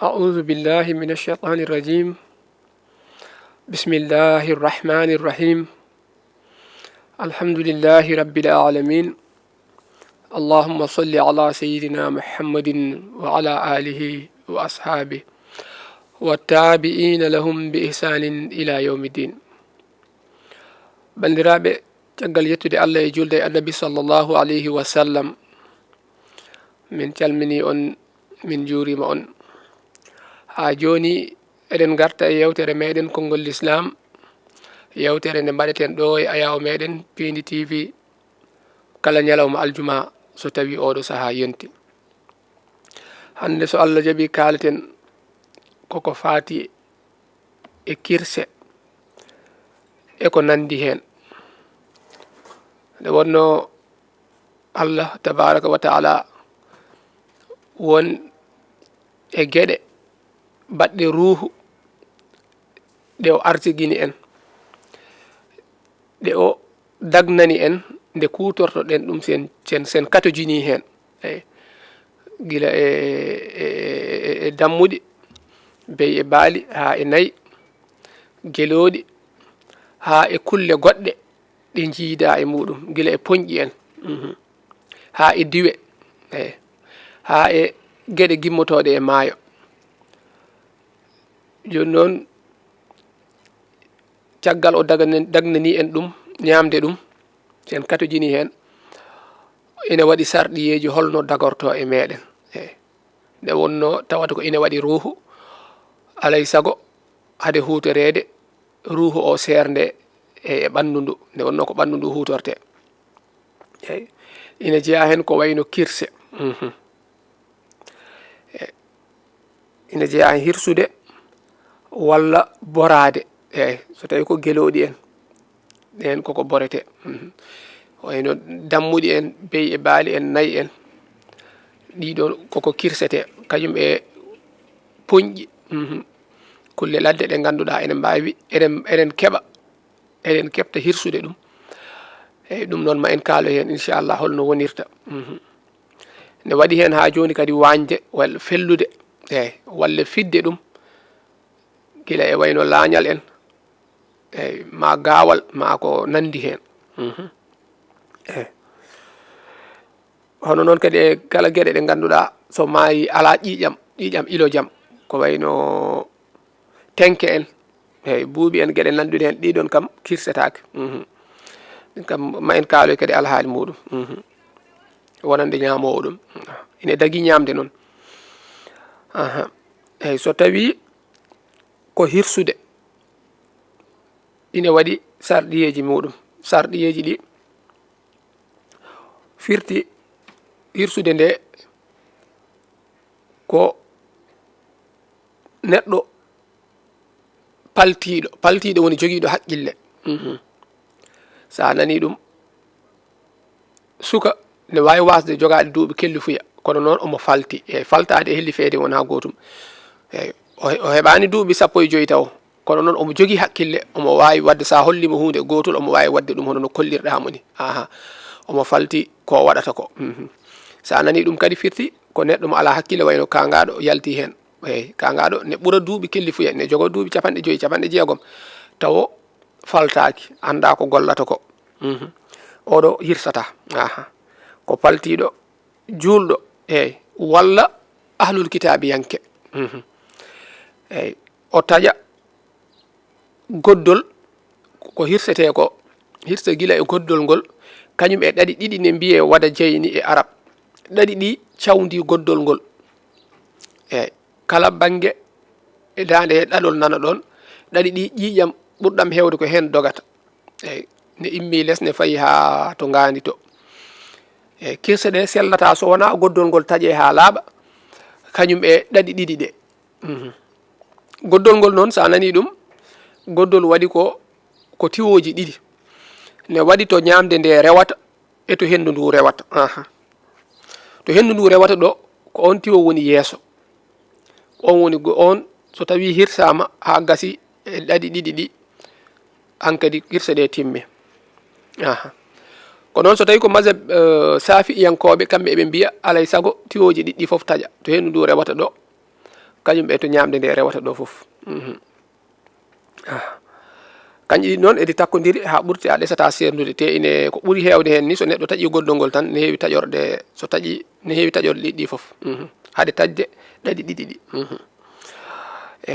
أعوذ بالله من الشيطان الرجيم. بسم الله الرحمن الرحيم. الحمد لله رب العالمين. اللهم صل على سيدنا محمد وعلى آله وأصحابه والتابعين لهم بإحسان إلى يوم الدين. بندرابي تقل يتدي الله يجول النبي صلى الله عليه وسلم من تلمني من جوري ما ha joni eɗen garta e yewtere meɗen konngol l'islam, yewtere nde mbaɗeten ɗo e ayaw meɗen Pindi TV kala ñalawma aljuma so tawi oɗo saha yonti. Hande so Allah jaɓi kaleten koko fati e kirse e ko nandi hen. Nde wonno Allah tabaraka wa taala won e gueɗe baɗɗe ruhu ɗe o artigini en, ɗe o dagnani en nde kutortoɗen ɗum sen katojini hen, gila e dammuɗi bey e baali ha e nayyi, geloɗi ha e kulle goɗɗe ɗe jiida e muɗum, gila e poñƴi en ha e diwe, ha e gueɗe gimmotoɗe e maayo. Joni noon caggal o dagnani en ɗum ñamde ɗum sen katojini hen, ina waɗi sarɗiyeji holno dagorto e meɗen. Nde wonno tawata ko ina waɗi ruhu alay sago hade hutorede ruhu o serde e ɓandu ndu, nde wonno ko ɓandu ndu hutorte. Ina jeeya hen ko wayno kirse, ina jeeya hen hirsude walla borade, so tawi ko geloɗi en ɗen koko borete, wayno dammuɗi en bey e baali en nayyi en ɗiɗon koko kirsete kañum e poñƴi, kulle ladde ɗe ganduɗa ene mbawi eɗen keɓta hirsude ɗum. Eyyi ɗum noon ma en kaalo hen inchallah holno wonirta. Ne waɗi hen ha joni kadi wañde walla fellude, walla fidde ɗum gila e wayno lañal en, ma gawal ma ko nandi hen. Hono noon kadi e kala gueɗe ɗe ganduɗa so maayi ala ƴiƴam ilojam, ko wayno tenke en, buuɓi en, gueɗe nanduɗe hen ɗiɗon kam kirsetake. Ɗin kam ma en kaaloy kadi alhaali muɗum, wonande ñamowo ɗum ine dagui ñamde noon. Eyyi so tawi ko hirsude ina waɗi sarɗiyeji muɗum, sarɗiyeji ɗi firti hirsude nde ko neɗɗo paltiɗo woni joguiɗo haqqille. Sa nani ɗum suka ne wawi wasde jogade duuɓi kelli fuya, kono noon omo falti, e faltade e helli feede wona gotum. O heɓani duuɓi 15 taw, kono noon omo jogui hakkille, omo wawi wadde sa hollimo hunde gotol omo wawi wadde ɗum hono no kollirɗamo ni. Omo falti ko waɗata ko. Sa nani ɗum kadi firti ko neɗɗo mo ala hakkille wayno kangaɗo yalti hen. Kangaɗo ne ɓuura duuɓi kelli fuya, ne jogo duuɓi 50, 60 tawo faltaki, anda ko gollata ko. Oɗo hirsata, ko paltiɗo julɗo, walla ahlul kitabi yanke. Eyyi o taƴa goddol ko hirsete ko, hirsa gila e goddol ngol kañum e ɗaɗi ɗiɗi ne mbiye waɗa jeyni e arab, ɗaɗi ɗi cawdi goddol ngol. Kala banggue e dande e ɗaɗol nana ɗon, ɗaɗi ɗi ƴiƴam ɓurɗam hewde ko hen dogata. Ne immi less ne fayi ha to ngandi to. Kirse ɗe sellata so wona goddol ngol taƴe ha laaɓa kañum e ɗaɗi ɗiɗi ɗe. Goddol ngol noon sa nani ɗum, goddol waɗi ko tiwoji ɗiɗi, ne waɗi to ñamde nde rewata e to hendu ndu rewata. To hendu ndu rewata ɗo ko on tiwo woni yeeso, on woni on so tawi hirsama ha gasi e ɗaɗi ɗiɗi ɗi, hankadi hirse ɗe timme. Ko noon so tawi ko mazhab safi iyankoɓe kamɓe eɓe mbiya alay sago tiwoji ɗiɗɗi foof taƴa to hendu ndu rewata ɗo, kañum ɓe to ñamde nde rewata ɗo fof kanƴi noon edi takkodiri ha ɓurti a ɗesata serdude te ine ko ɓuri hewde hen ni so neɗɗo taƴi goɗɗol ngol tan ne heewi taƴorɗe so taƴi ne heewi taƴorɗe ɗiɗɗi fof haade taƴde ɗaɗi ɗiɗi ɗi e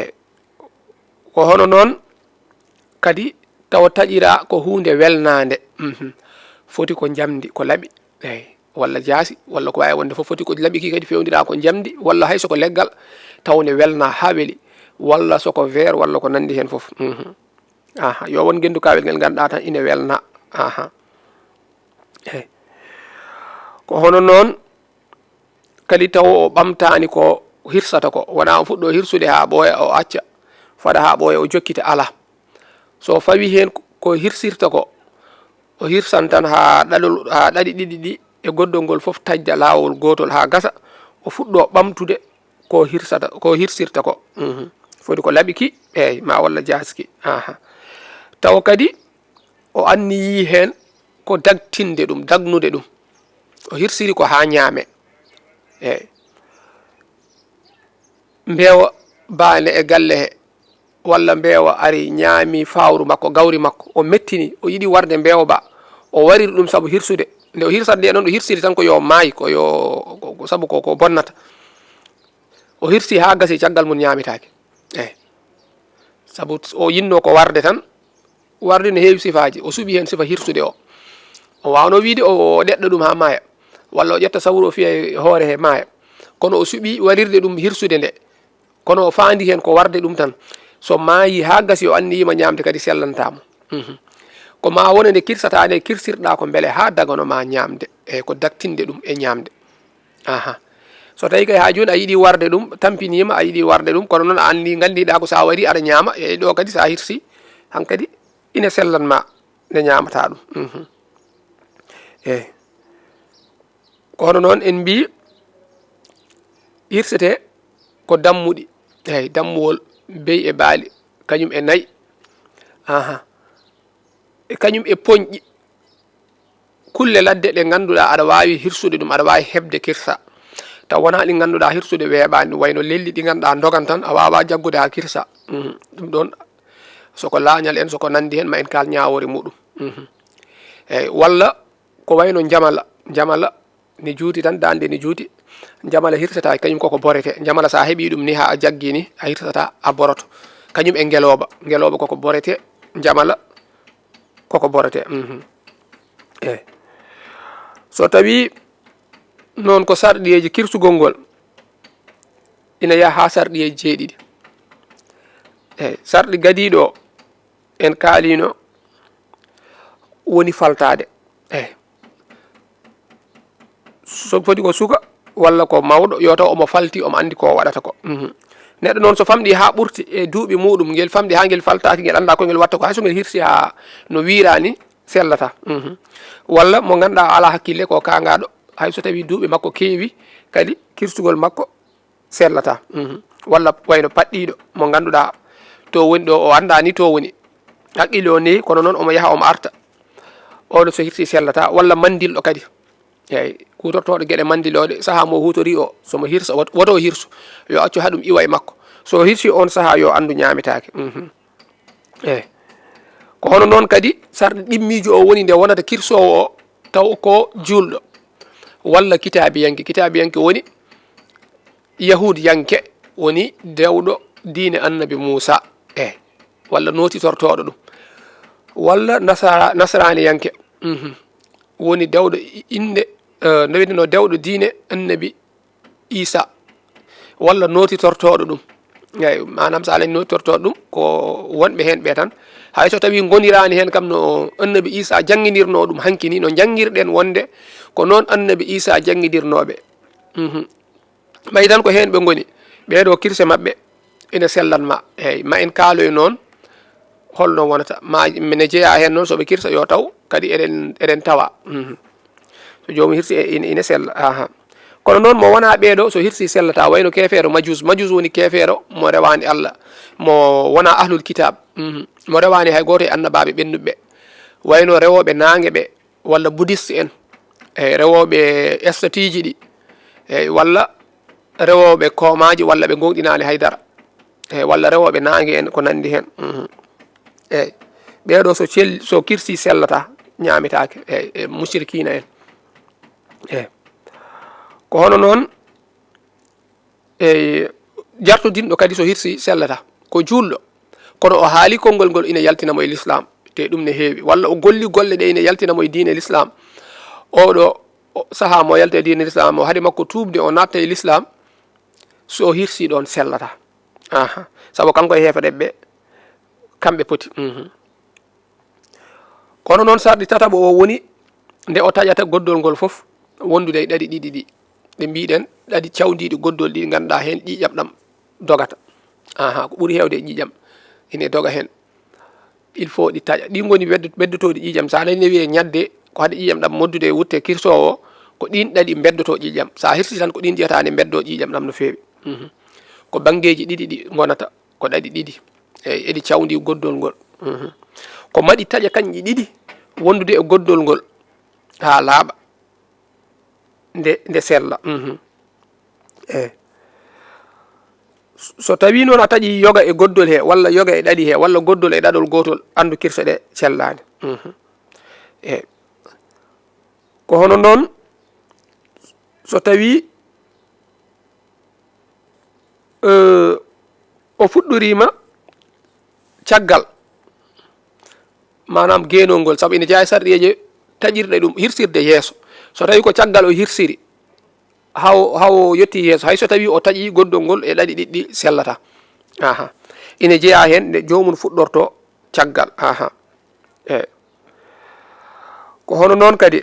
ko hono noon kadi tawa taƴira ko hunde welnade foti ko jamdi ko laaɓi eyyi walla jaasi walla ko wawi wonde fof foti ko laaɓi ki kadi fewndira ko jamdi walla hay soko leggal tawne welna ha weeli walla soko verre walla ko nandi hen fof yo won gendu kawel ngel ganduɗa tan ine welna eyyi ko hono noon kadi taw o ɓamtani ko hirsata ko wona o fuɗɗo hirsude ha ɓooya o acca faɗa ha ɓooya o jokkita ala so fawi hen ko hirsirta ko o hirsan tan ha ɗaɗol ha ɗaɗi ɗiɗi ɗi e goɗɗol ngol fof taƴda lawol gotol ha gasa o fuɗɗo ɓamtude ko hirsirta ko foti ko laaɓiki eyyi ma walla jaski taw kadi o anniyi hen ko dagtinde ɗum dagnude ɗum o hirsiri ko ha ñaame eyyi mbewa bane e galle he walla mbewa ari ñaami fawru makko gawri makko o mettini o yiɗi warde mbewa ba o wariri ɗum saabu hirsude nde o hirsat nde noon o hirsiri tan ko yo maayi ko yo saabu ko bonnata o hirsi ha gasi caggal mum ñamitake eyyi saabu o yinno ko warde tan warde ne heewi sifaji o suuɓi hen sifa hirsude o wawno wiide o ɗeɗɗa ɗum ha maaya walla o ƴetta sawru o fiya hoore he maaya kono o suuɓi warirde ɗum hirsude nde kono o faandi hen ko warde ɗum tan so maayi ha gasi o anniyima ñamde kadi sellantamo ko ma wona nde kirsata nde kirsirɗa ko beele ha dagano ma ñamde e ko daktinde ɗum e ñamde so tawi kay ha joni a yiiɗi warde ɗum tampinima a yiiɗi warde ɗum kono noon a andi gandiɗa ko sa wari aɗa ñama e ɗo kadi sa hirsi hankkadi ina sellanma nde ñamata ɗum eyyi ko hono noon en mbi hirsete ko dammuɗi eyyi dammuwol beyi e baali kañum e nayyi e kañum e poñƴi kulle ladde ɗe ganduɗa aɗa wawi hirsude ɗum aɗa wawi hebde kirsa taw wona ɗi ganduɗa hirsude weeɓani ɗum wayno lelli ɗi ganduɗa dogan tan a wawa jaggude ha kirsa ɗum ɗon soko lañal en soko nandi hen ma en kal ñawore muɗum eyyi walla ko wayno jamala ne juuti tan dande ne juuti jamala hirsata kañum koko borete jamala sa heeɓi ɗum ni ha a jaggi ni a hirsata a boroto kañum e ngeloba koko borete jamala koko borete eyyi so tawi noon ko sarɗiyeji kirsugol ngol ina yaha ha sarɗiyeji jeeɗiɗi eyyi sarɗi gadiɗo en kaalino woni faltade eyyi so foti ko suka walla ko mawɗo yo taw omo falti omo andi ko waɗata ko neɗɗo noon so famɗi ha ɓurti e duuɓi muɗum ngel famɗi ha ngel faltaki ngel anda ko ngel watta ko hay so ngel hirsi ha no wirani sellata walla mo ganduɗa ala hakkille ko kangaɗo hay so tawi duuɓi makko keewi kadi kirsugol makko sellata walla wayno paɗɗiɗo mo ganduɗa to woni ɗo o anda ni to woni haqqille o newi kono noon omo yaaha omo arta oɗo so hirsi sellata walla mandilɗo kadi eyyi kutortoɗo gueɗe mandiloɗe saaha mo hutori o somo hirsa woto hirsu yo accu haɗum iwa e makko so hirsi on saaha yo andu ñamitake eyyi ko hono noon kadi sarɗi ɗimmijo o woni nde wonata kirsowo o taw ko julɗo walla kitabiyanke woni yahud yanke woni dewɗo diine annabi Moussa eyyi walla notitortoɗo ɗum walla nasarani yanke woni dewɗo inde no wiɗeno dewɗo diine annabi Isa walla notitortoɗo ɗum eyyi manam sa alani notitortoɗo ɗum ko wonɓe hen ɓe tan hay so tawi gonirani hen kam no annabi Isa jangguinirno ɗum hankkini no jangguirɗen wonde ko noon annabi Isa jangguidirnoɓe ɓay tan ko hen ɓe goni ɓeɗo kirse mabɓe ina sellanma eyyi ma en kaaloy noon holno wonata ma ne jeeya hen noon soɓe kirsa yo taw kadi eɗen tawa so jomum hirsi ina sella kono noon mo wona ɓeɗo so hirsi sellata wayno kefeero majus woni kefeero mo rewani Allah mo wona ahlul kitab mo rewani hay goto e annabaɓe ɓennuɓe wayno rewoɓe nangue ɓe walla bouddhiste en e rewoɓe estatiji ɗi eyyi walla rewoɓe komaji walla ɓe gonɗinali haydara walla rewoɓe nangue en ko nandi hen eyyi ɓeɗo so kirsi sellata ñamitake e mushrikina en eyyi ko hono noon jartudinɗo kadi so hirsi sellata ko julɗo kono o haali konngol ngol ina yaltinamo e l'islam te ɗum ne heewi walla o golli golle ɗe ina yaltinamo e diine l'islam oɗo saaha mo yalta e diine l'islam o haade makko tuubde o natta e l'islam so hirsi ɗon sellata saabu kanko e hefeɗeɓe kamɓe poti kono noon sarɗi tataɓo o woni nde o taƴata goddol ngol foof wondude e ɗaɗi ɗiɗi ɗi ɗe mbiɗen ɗaɗi cawdiɗi goddol ɗi ganduɗa hen ƴiƴam ɗam dogata ko ɓuuri hewde e ƴiƴam ine doga hen il faut ɗi taƴa ɗi goni beddotoɗi ƴiƴam sa nani wiye ñadde ko haade ƴiƴam ɗam moddude wutte kirsowo ko ɗin ɗaɗi beddoto ƴiƴam sa hirsi tan ko ɗin jiyata ne beddo ƴiƴam ɗam no fewi ko banggueji ɗiɗi ɗi gonata ko ɗaɗi ɗiɗi eyyi eɗi cawdi goddol ngol ko maɗi taƴa kanƴi ɗiɗi wondude e goddol ngol ha laaɓa nde sella eyyi so tawi noon a taƴi yoga e goddol he walla yoga e ɗaɗi he walla goddol e ɗaɗol gotol andu kirse ɗe cellani eyyi ko hono noon so tawi o fuɗɗorima caggal manam genolngol saabu ina jeeya sarɗiyeje taƴirɗe ɗum hirsirde yeeso so tawi ko caggal o hirsiri haw yetti yeeso hay so tawi o taƴi goddol ngol e ɗaɗi ɗiɗɗi sellata ina jeeya hen nde jomum fuɗɗorto caggal eyyi ko hono noon kadi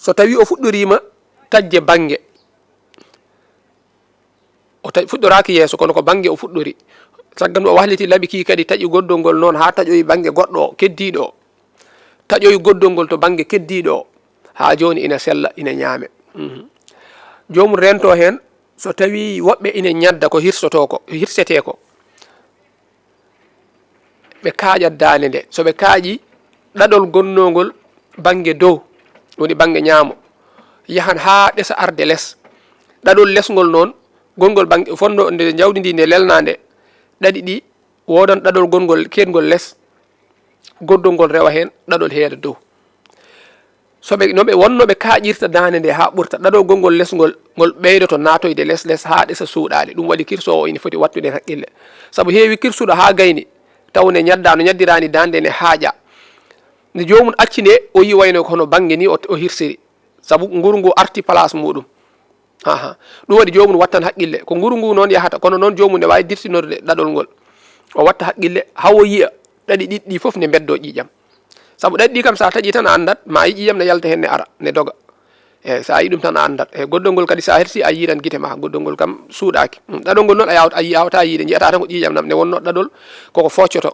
so tawi o fuɗɗorima taƴde banggue fuɗɗoraki yeeso kono ko banggue o fuɗɗori caggal o wahliti laaɓi ki kadi taƴi goddol ngol noon ha taƴoyi banggue goɗɗo o keddiɗo o taƴoyi goddol ngol to banggue keddiɗo o ha joni ina sella ina ñaame jomum rento hen so tawi woɓɓe ina ñadda ko hirsete ko ɓe kaaƴat dande nde soɓe kaaƴi ɗaɗol gonnogol banggue dow woni banggue ñaamo yahan ha ɗesa arde less ɗaɗol lesgol noon gongol banggue fonno nde jawdi ndi nde lelnade ɗaɗi ɗi wodan ɗaɗol gongol ketgol less goddol ngol rewa hen ɗaɗol heeda dow soɓe noɓe wonnoɓe kaaƴirta dande nde ha ɓurta ɗaɗol gongol lesgol ngol ɓeydoto natoyde less ha ɗesa suuɗade ɗum waɗi kirsowo ina foti wattude haqqille saabu heewi kirsuɗo ha gayni taw ne ñadda no ñaddirani dande ne haaƴa nde jomum acci nde o yi wayno hono banggue ni o hirsiri saabu nguru ngu arti place muɗum ɗum waɗi jomum wattan haqqille ko nguru ngu noon yahata kono noon jomum ne wawi dirtinorde ɗaɗol ngol o watta haqqille hawo yiya ɗaɗi ɗiɗɗi foof ne beddo ƴiƴam saabu ɗaɗi ɗi kam sa taƴi tan a andat ma yi ƴiƴam ne yalta hen ne ara ne doga eyyi sa yi ɗum tan a andat eyyi goddol ngol kadi sa hersi a yiiran guite ma goddol ngol kam suuɗaki ɗaɗol ngol noon a yawata yiide jiyata tan ko ƴiƴam nam ne wonno ɗaɗol koko foccoto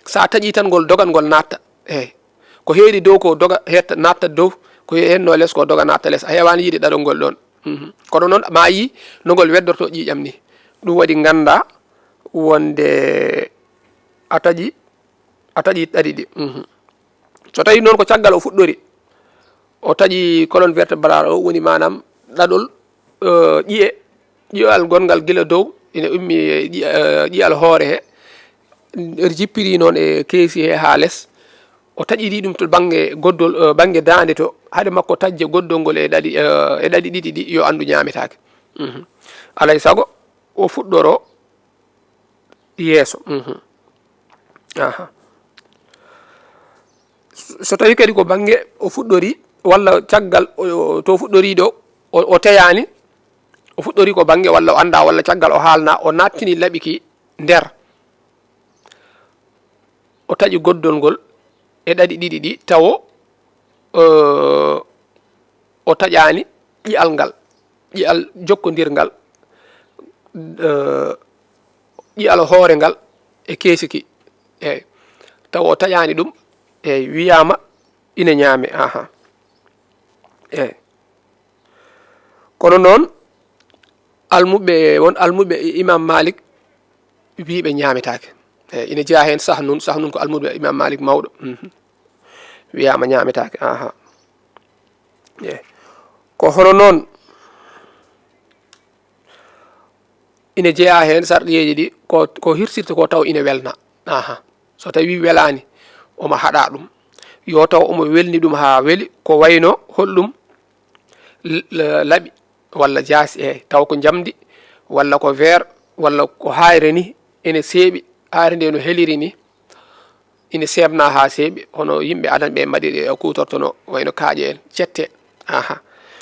sa taƴi tan ngol dogan ngol natta eyyi ko heedi dow ko doga hetta natta dow ko henno less ko doga natta less a hewani yiide ɗaɗol ngol ɗon kono noon ma yi no ngol weddorto ƴiƴam ni ɗum waɗi ganda wonde a taƴi ɗaɗi ɗi so tawi noon ko caggal o fuɗɗori o taƴi colonne vertébrale o woni manam ɗaɗol ƴiƴal gongal guila dow ina ummi ƴiƴal hoore he jippiri noon e keesi he ha less o taƴiri ɗum to banggue goddol banggue dande to haade makko taƴde goddol ngol e ɗaɗi ɗiɗi ɗi yo andu ñametake alay saago o fuɗɗoro yeeso so tawi kadi ko banggue o fuɗɗori walla caggal to fuɗɗori ɗo o teyani o fuɗɗori ko banggue walla o anda walla caggal o haalna o nattini laaɓi ki nder o taƴi goddol ngol e ɗaɗi ɗiɗi ɗi tawo o taƴani ƴiƴal ngal ƴiƴal jokkodirgal ƴiƴal hoore ngal e keesiki eyyi taw o taƴani ɗum eyyi wiyama ina ñaame eyyi kono noon almuɓe imam Malik wiɓe ñametake eyyi ina jeeya hen sahnun ko almuɓe imam Malik mawɗo wiyama ñametake ko hono noon ina jeeya heen sarɗiyeji ɗi ko hirsirta ko taw ina welna so tawi welani omo haɗa ɗum yo taw omo welni ɗum ha weli ko wayno holɗum laaɓi walla jaasi taw ko jamdi walla ko vert walla ko hayre ni ene seeɓi hayre nde no heliri ni ina seebna ha seeɓi hono yimɓe adan ɓe mbaɗi kutortono wayno kaaƴe en cette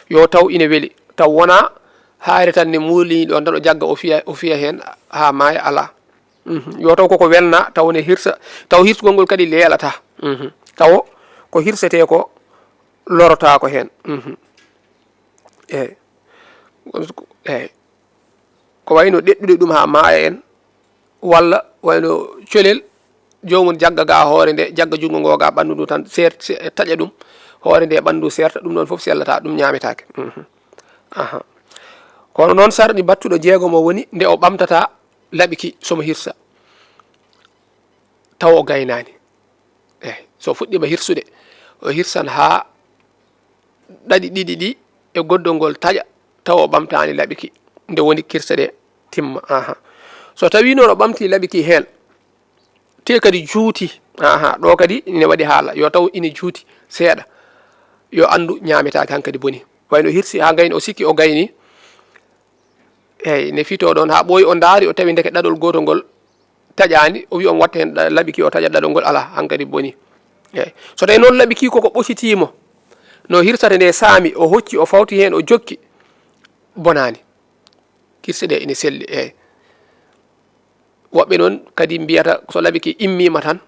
yo taw ina weli taw wona hayre tan ne muuli ɗon tan o jagga o fiya hen ha maaya ala yo taw koko welna taw ne hirsa taw hirsugol ngol kadi leelata taw ko hirsete ko lorota ko hen eyyi ko wayno ɗeɗɗude ɗum ha maaya en walla wayno colel jomum jagga ga hoore nde jagga jungo ngo ga ɓandu ndu tan taƴa ɗum hoore nde ɓandu serta ɗum ɗon foof sellata ɗum ñametake kono noon sarɗi battuɗo jeegomo woni nde o ɓamtata laɓiki somo hirsa taw o gaynani so fuɗɗima hirsude o hirsan ha ɗaɗi ɗiɗi ɗi e goddol ngol taƴa taw o ɓamtani laɓiki nde woni kirsa ɗe timma so tawi noon o ɓamti laɓiki hen te kadi juuti ɗo kadi ine waɗi haala yo taw ina juuti seeɗa yo andu ñametake hankkadi boni wayno hirsi ha gayni o sikki o gayni eyyi ne fito ɗon ha ɓooyi o daari o tawi ndeke ɗaɗol gotol ngol taƴani o wi on watta hen laɓiki o taƴa ɗaɗol ngol ala hankkadi boni eyyi so tawi noon laɓiki koko ɓocitimo no hirsata nde saami o hocci o fawti hen o jokki bonani kirse ɗe ine selli woɓɓe noon kadi mbiyata so laɓiki immima tan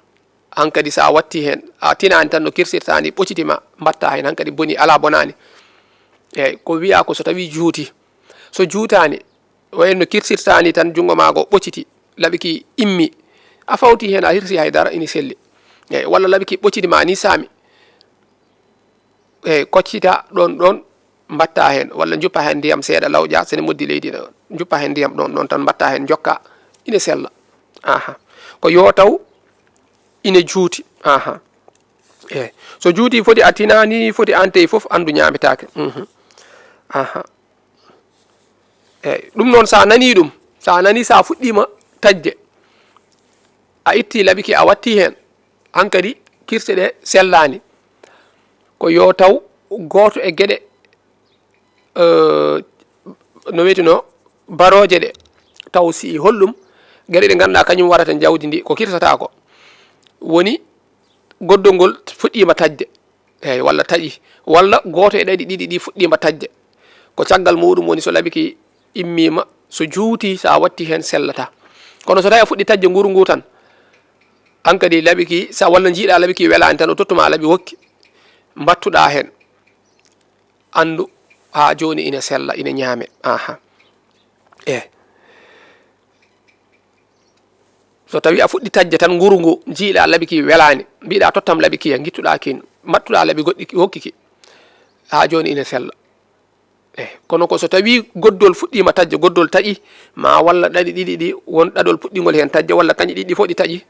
hankkadi sa watti hen a tinani tan no kirsirtani ɓocitima mbatta hen hankkadi boni ala bonani eyyi ko wiya ko so tawi juuti so juutani wayno kirsirtani tan jungo mago ɓociti laɓiki immi a fawti hen a hirsi haydara ina selli eyyi walla laɓiki ɓocitima ni saami eyyi koccita ɗon mbatta hen walla juppa hen ndiyam seeɗa lawƴa sene moddi leydi juppa hen ndiyam ɗon tan mbatta hen jokka ina sella ko yo taw ina juuti eyyi so juuti foti a tinani foti ante foof andu ñametake eyyi ɗum noon sa nani ɗum sa nani sa fuɗɗima taƴde a itti laɓiki a watti hen hankkadi kirse ɗe sellani ko yo taw goto e gueɗe no wiyeteno baroje ɗe taw si hollum gueɗe ɗe ganduɗa kañum warata jawdi ndi ko kirsata ko woni goddol ngol fuɗɗima taƴde eyyi walla taƴi walla goto e ɗaɗi ɗiɗi ɗi fuɗɗima taƴde ko caggal muɗum woni so laɓiki immima so juuti sa watti hen sellata kono so tawi a fuɗɗi taƴde nguru ngu tan hankkadi laɓiki sa walla jiiɗa laɓiki welani tan o tottuma laaɓi hokki mbattuɗa hen andu ha joni ina sella ina ñaame eyyi so tawi a fuɗɗi taƴde tan nguru ngu jiiɗa laɓiki welani mbiɗa tottam laɓiki ya guittuɗa kin mbattuɗa laaɓi goɗɗi hokkiki ha joni ina sella kono ko so tawi goddol fuɗɗima taƴde goddol taƴi ma walla ɗaɗi ɗiɗi ɗi won ɗaɗol puɗɗigol hen taƴde walla kañƴi ɗiɗi fof ɗi taƴi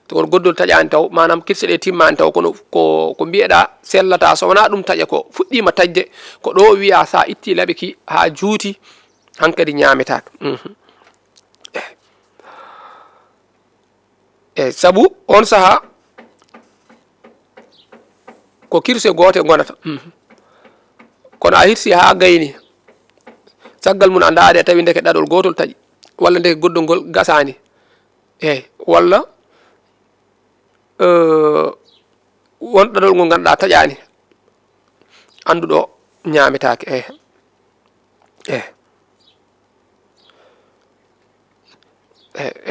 to goddol taƴani taw manam kirse ɗe timmani taw kono ko mbiyeɗa sellata so wona ɗum taƴa ko fuɗɗima taƴde ko ɗo wiya sa itti laɓiki ha juuti hankkadi ñametake eyyi saabu on saaha ko kirse goote gonata kono a hirsi ha gayni caggal mum a daari a tawi ndeke ɗaɗol gotol taƴi walla ndeke goddol ngol gasani eyyi walla won ɗaɗol ngol ganduɗa taƴani anduɗo ñametake eyyi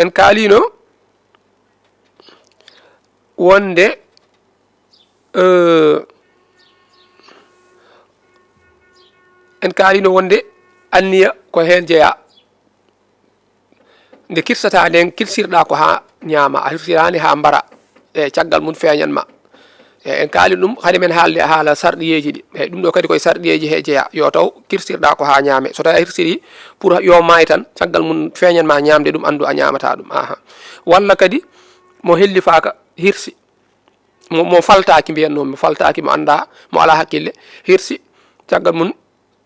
en kaalino wonde en kaalino wonde anniya ko hen jeeya nde kirsata nden kirsirɗa ko ha ñaama a hirsirani ha mbara e caggal mum feeñanma en kaali ɗum hani men haalde haala sarɗiyeji ɗi eyyi ɗum ɗo kadi koye sarɗiyeji he jeeya yo taw kirsirɗa ko ha ñaame so tawi a hirsiri pour yo maayi tan caggal mum feeñanma ñamde ɗum andu a ñamata ɗum walla kadi mo helli faaka hirsi mo faltaki mbiyanno mo faltaki mo anda mo ala hakkille hirsi caggal mum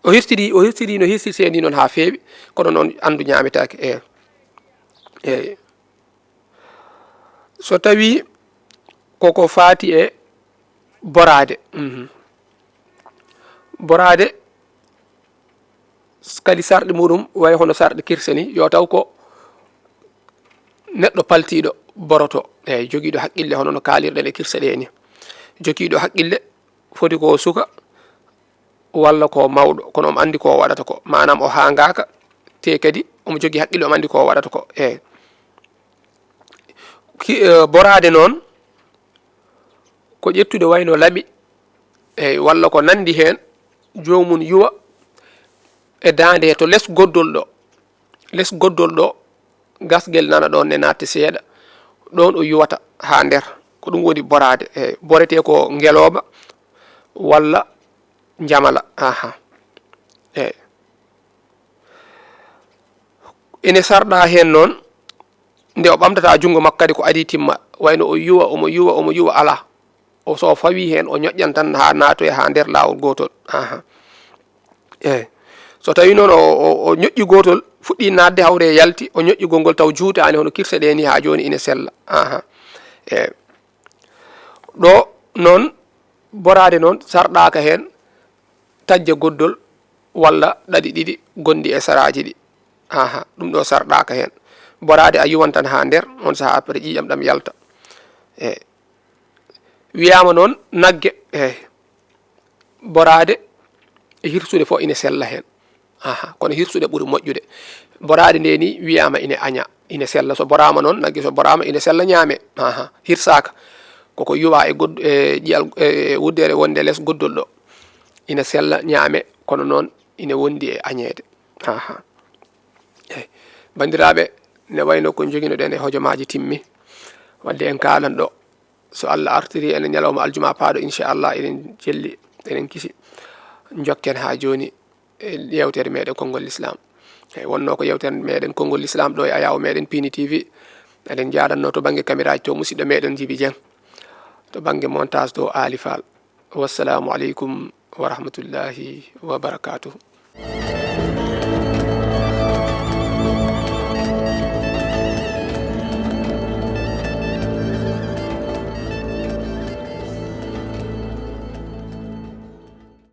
o hirtiri no hirtirte ni noon ha feewi kono noon andu ñametake e so tawi koko faati e borade borade kadi sarɗe muɗum way hono sarɗe kirseni yo taw ko neɗɗo paltiɗo boroto eyyi joguiɗo haqqille hono no kalirɗen e kirse ɗe ni joguiɗo haqqille foti ko suka walla ko mawɗo kono omo andi ko waɗata ko manam o hangaka te kadi omo jogui haqqille omo andi ko waɗata ko eyyi borade noon ko ƴettude wayno laaɓi eyyi walla ko nandi hen jomum yuwa e dande to less goddol ɗo gasguel nana ɗon ne natte seeɗa ɗon o yuwata ha nder ko ɗum woni borade eyyi borete ko ngeloba walla jamala eyyi ene sarɗa hen noon nde o ɓamtata jungo makko kadi ko adi timma wayno o yuwa omo yuwa ala o so fawi hen o ñoƴƴan tan ha natoya ha nder lawol gotol eyyi so tawi noon o ñoƴƴi gotol fuɗɗi nadde hawre yalti o ñoƴƴi gongol taw juutani hono kirse ɗe ni ha joni ina sella eyyi ɗo noon borade noon sarɗaka hen tajja goddol walla ɗaɗi ɗiɗi gondi e saraji ɗi ɗum ɗo sarɗaka hen borade a yuwan tan ha nder on saaha après ƴiƴam ɗam yalta eyyi wiyama noon naggue eyyi borade e hirsude fo ina sella hen kono hirsude ɓuuri moƴƴude borade nde ni wiyama ine aña ine sella so borama noon naggue so borama ine sella ñaame hirsaka koko yuwa e ƴiyal wuddere wonde less goddol ɗo ina sella ñaame kono noon ine wondi e añede eyyi bandiraɓe ne wayno ko joguinoɗen e hojomaji timmi wadde en kalan ɗo so Allah artiri ene ñalawma aljuma paaɗo inchallah eɗen jelli eɗen kiisi jokken ha joni yewtere meɗen konngol l'islam eyyi wonno ko yewtere meɗen konngol l'islam ɗo e ayaw meɗen Pini TV eɗen jaɗanno to banggue caméra ji to musidɗo meɗen Djiby Dieng to banggue montage to Ali Fall wassalamu aleykum wa rahmatullahi wa barakatuhu